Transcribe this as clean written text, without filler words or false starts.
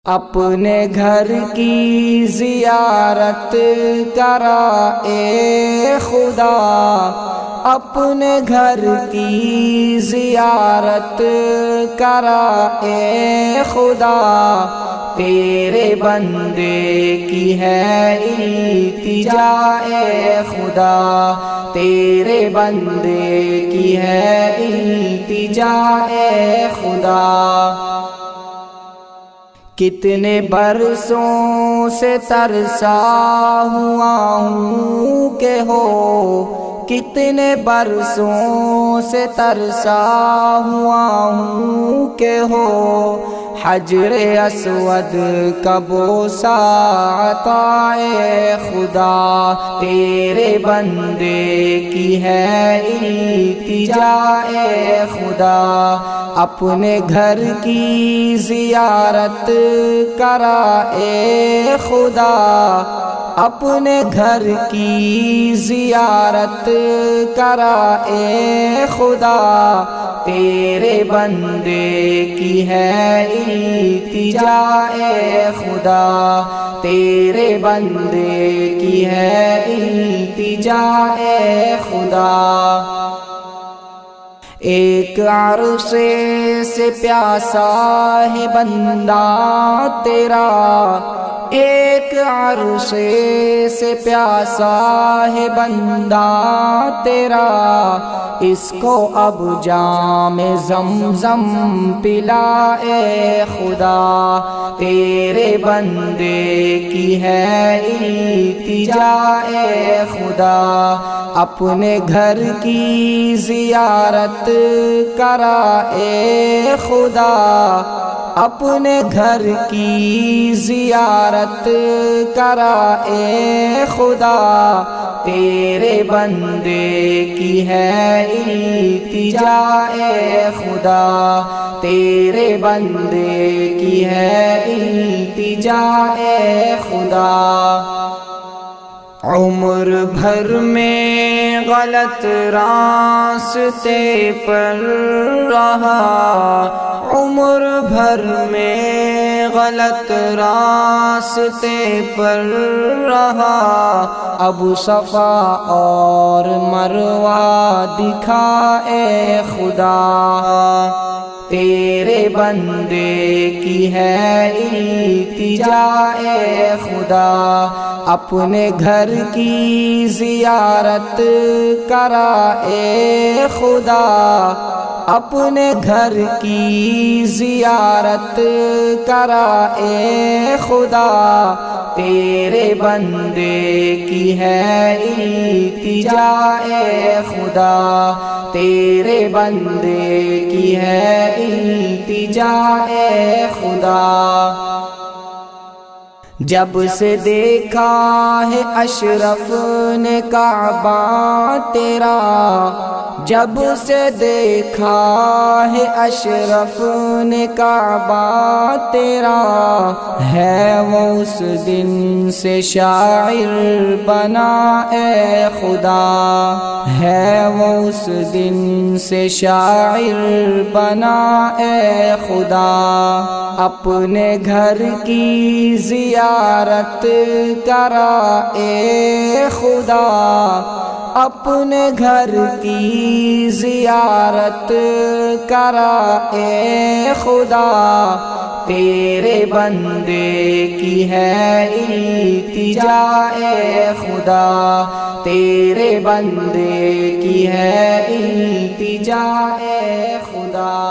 اپنے گھر کی زیارت کرا اے خدا، اپنے گھر کی زیارت کرا اے خدا، تیرے بندے کی ہے التجا اے خدا، تیرے بندے کی ہے التجا اے خدا۔ کتنے برسوں سے ترسا ہوا ہوں کہ ہو، کتنے برسوں سے ترسا ہوا ہوں کہ ہو، حجر اسود کا بوسہ عطا اے خدا، تیرے بندے کی ہے التجا اے خدا، اپنے گھر کی زیارت کرا اے خدا، اپنے گھر کی زیارت کرا اے خدا، تیرے بندے کی ہے التجا اے خدا، تیرے بندے کی ہے التجا اے خدا۔ ایک عرصے سے پیاسا ہے بندہ تیرا، ایک عرصے سے پیاسا ہے بندہ تیرا، اس کو اب جام زمزم پلا اے خدا، تیرے بندے کی ہے التجا اے خدا، اپنے گھر کی زیارت کرا اے خدا، اپنے گھر کی زیارت کرا اے خدا، تیرے بندے کی ہے التجا اے خدا، تیرے بندے کی ہے التجا اے خدا۔ عمر بھر میں غلط راستے پر رہا، عمر بھر میں غلط راستے پر رہا، اب صفا اور مروہ دکھا اے خدا، تیرے بندے کی ہے التجا اے خدا، اپنے گھر کی زیارت کرا اے خدا، اپنے گھر کی زیارت کرا اے خدا، تیرے بندے کی ہے التجا اے خدا، تیرے بندے کی ہے التجا اے خدا۔ جب سے دیکھا ہے اشرف نے کعبہ تیرا، جب سے دیکھا ہے اشرف نے کعبہ تیرا، ہے وہ اس دن سے شاعر بنا اے خدا، ہے وہ اس دن سے شاعر بنا اے خدا، اپنے گھر کی زیارت کرا اے خدا، اپنے گھر کی زیارت کرا اے خدا، تیرے بندے کی ہے التجا اے خدا، تیرے بندے کی ہے التجا اے خدا۔